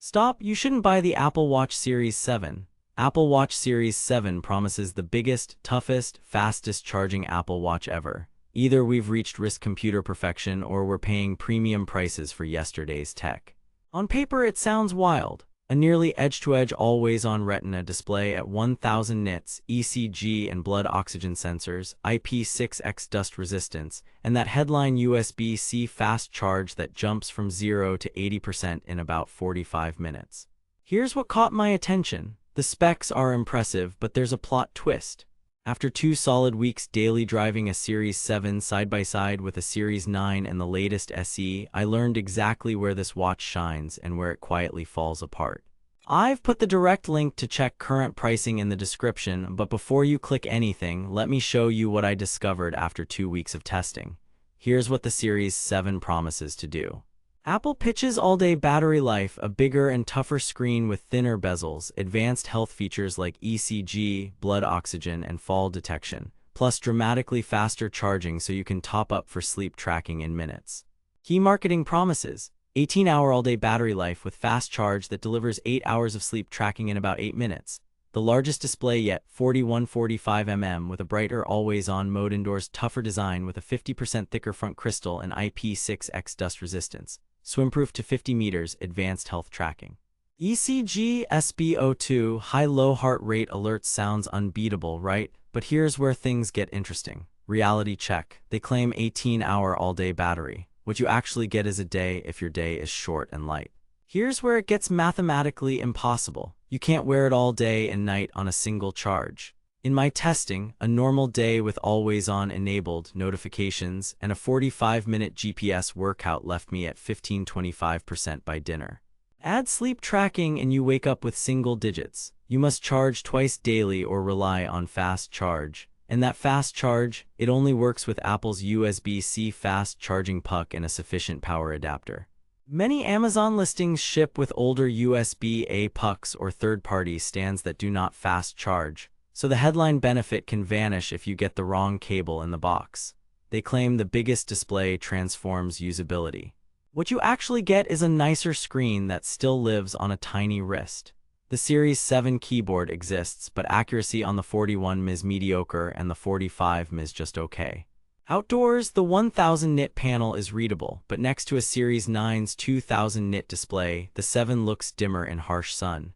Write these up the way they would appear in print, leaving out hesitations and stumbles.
Stop, you shouldn't buy the Apple Watch Series 7. Apple Watch Series 7 promises the biggest, toughest, fastest charging Apple Watch ever. Either we've reached wrist computer perfection or we're paying premium prices for yesterday's tech. On paper, it sounds wild. A nearly edge-to-edge always-on retina display at 1000 nits, ECG and blood oxygen sensors, IP6X dust resistance, and that headline USB-C fast charge that jumps from 0 to 80% in about 45 minutes. Here's what caught my attention. The specs are impressive, but there's a plot twist. After 2 solid weeks daily driving a Series 7 side-by-side with a Series 9 and the latest SE, I learned exactly where this watch shines and where it quietly falls apart. I've put the direct link to check current pricing in the description, but before you click anything, let me show you what I discovered after 2 weeks of testing. Here's what the Series 7 promises to do. Apple pitches all-day battery life, a bigger and tougher screen with thinner bezels, advanced health features like ECG, blood oxygen, and fall detection, plus dramatically faster charging so you can top up for sleep tracking in minutes. Key marketing promises: 18-hour all-day battery life with fast charge that delivers 8 hours of sleep tracking in about 8 minutes. The largest display yet, 4145 mm with a brighter always-on mode indoors, tougher design with a 50% thicker front crystal and IP6X dust resistance. Swimproof to 50 meters, advanced health tracking. ECG, SpO2, high-low heart rate alerts sounds unbeatable, right? But here's where things get interesting. Reality check. They claim 18-hour all-day battery. What you actually get is a day if your day is short and light. Here's where it gets mathematically impossible. You can't wear it all day and night on a single charge. In my testing, a normal day with always-on enabled notifications and a 45-minute GPS workout left me at 15-25% by dinner. Add sleep tracking and you wake up with single digits. You must charge twice daily or rely on fast charge. And that fast charge, it only works with Apple's USB-C fast charging puck and a sufficient power adapter. Many Amazon listings ship with older USB-A pucks or third-party stands that do not fast charge. So the headline benefit can vanish if you get the wrong cable in the box. They claim the biggest display transforms usability. What you actually get is a nicer screen that still lives on a tiny wrist. The Series 7 keyboard exists, but accuracy on the 41mm is mediocre and the 45mm is just okay. Outdoors, the 1000 nit panel is readable, but next to a Series 9's 2000 nit display, the 7 looks dimmer in harsh sun.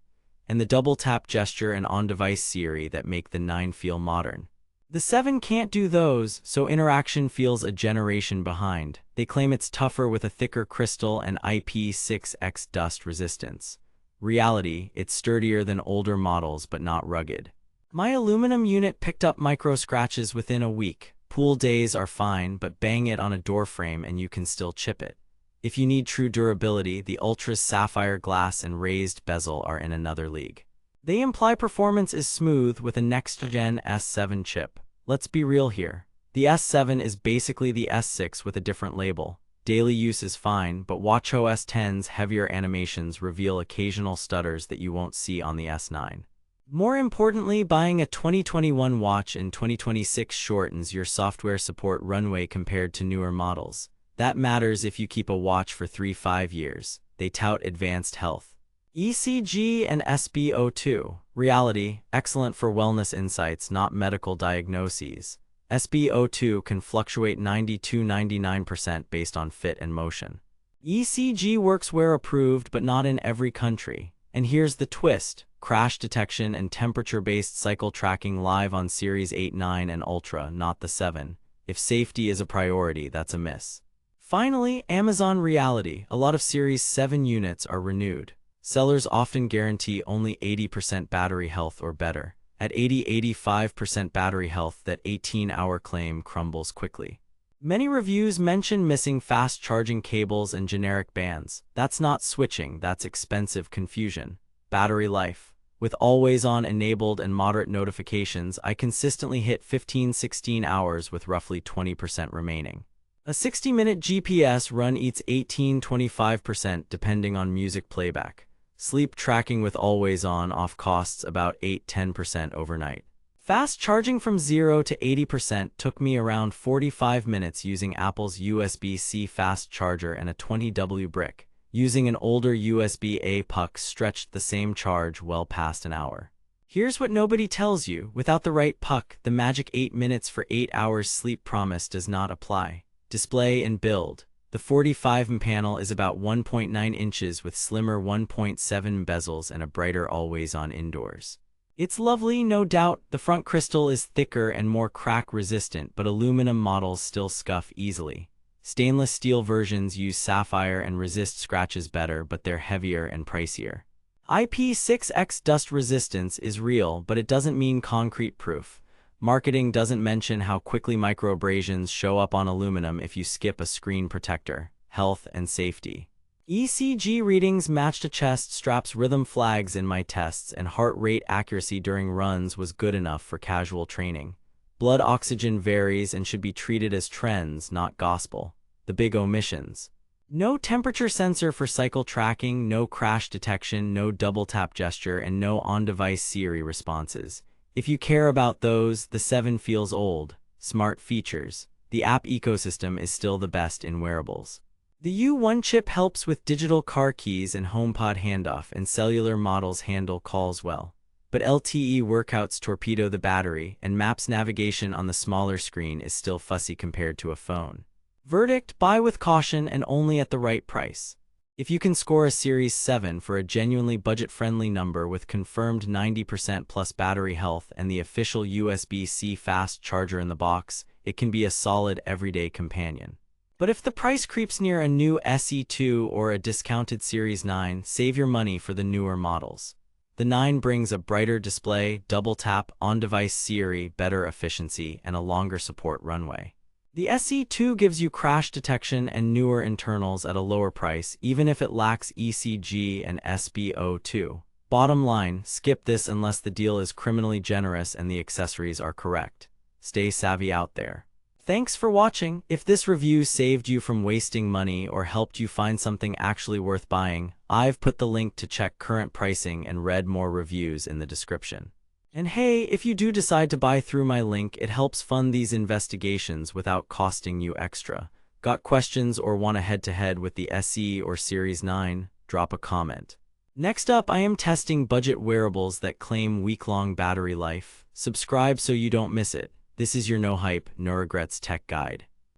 And the double-tap gesture and on-device Siri that make the 9 feel modern. The 7 can't do those, so interaction feels a generation behind. They claim it's tougher with a thicker crystal and IP6X dust resistance. Reality, it's sturdier than older models but not rugged. My aluminum unit picked up micro scratches within a week. Pool days are fine, but bang it on a door frame and you can still chip it. If you need true durability, the Ultra's sapphire glass and raised bezel are in another league. They imply performance is smooth with a next-gen S7 chip. Let's be real here. The S7 is basically the S6 with a different label. Daily use is fine, but watchOS 10's heavier animations reveal occasional stutters that you won't see on the S9. More importantly, buying a 2021 watch in 2026 shortens your software support runway compared to newer models. That matters if you keep a watch for 3-5 years. They tout advanced health. ECG and SpO2. Reality, excellent for wellness insights, not medical diagnoses. SpO2 can fluctuate 90–99% based on fit and motion. ECG works where approved, but not in every country. And here's the twist. Crash detection and temperature-based cycle tracking live on Series 8, 9, and Ultra, not the 7. If safety is a priority, that's a miss. Finally, Amazon Reality. A lot of Series 7 units are renewed. Sellers often guarantee only 80% battery health or better. At 80–85% battery health, that 18-hour claim crumbles quickly. Many reviews mention missing fast charging cables and generic bands. That's not switching, that's expensive confusion. Battery life. With always-on enabled and moderate notifications, I consistently hit 15–16 hours with roughly 20% remaining. A 60-minute GPS run eats 18–25% depending on music playback. Sleep tracking with always-on off costs about 8–10% overnight. Fast charging from 0 to 80% took me around 45 minutes using Apple's USB-C fast charger and a 20W brick. Using an older USB-A puck stretched the same charge well past an hour. Here's what nobody tells you. Without the right puck, the magic 8 minutes for 8 hours sleep promise does not apply. Display and build. The 45mm panel is about 1.9 inches with slimmer 1.7 bezels and a brighter always-on indoors. It's lovely, no doubt. The front crystal is thicker and more crack-resistant, but aluminum models still scuff easily. Stainless steel versions use sapphire and resist scratches better, but they're heavier and pricier. IP6X dust resistance is real, but it doesn't mean concrete-proof. Marketing doesn't mention how quickly microabrasions show up on aluminum if you skip a screen protector. Health and safety. ECG readings matched a chest strap's rhythm flags in my tests, and heart rate accuracy during runs was good enough for casual training. Blood oxygen varies and should be treated as trends, not gospel. The big omissions. No temperature sensor for cycle tracking, no crash detection, no double-tap gesture, and no on-device Siri responses. If you care about those, the 7 feels old. Smart features. The app ecosystem is still the best in wearables. The U1 chip helps with digital car keys and HomePod handoff, and cellular models handle calls well. But LTE workouts torpedo the battery, and Maps navigation on the smaller screen is still fussy compared to a phone. Verdict: buy with caution and only at the right price. If you can score a Series 7 for a genuinely budget-friendly number with confirmed 90% plus battery health and the official USB-C fast charger in the box, it can be a solid everyday companion. But if the price creeps near a new SE2 or a discounted Series 9, save your money for the newer models. The 9 brings a brighter display, double-tap, on-device Siri, better efficiency, and a longer support runway. The SE2 gives you crash detection and newer internals at a lower price, even if it lacks ECG and SpO2. Bottom line, skip this unless the deal is criminally generous and the accessories are correct. Stay savvy out there. Thanks for watching. If this review saved you from wasting money or helped you find something actually worth buying, I've put the link to check current pricing and read more reviews in the description. And hey, if you do decide to buy through my link, it helps fund these investigations without costing you extra. Got questions or want a head-to-head with the SE or Series 9? Drop a comment. Next up, I am testing budget wearables that claim week-long battery life. Subscribe so you don't miss it. This is your no hype, no regrets tech guide.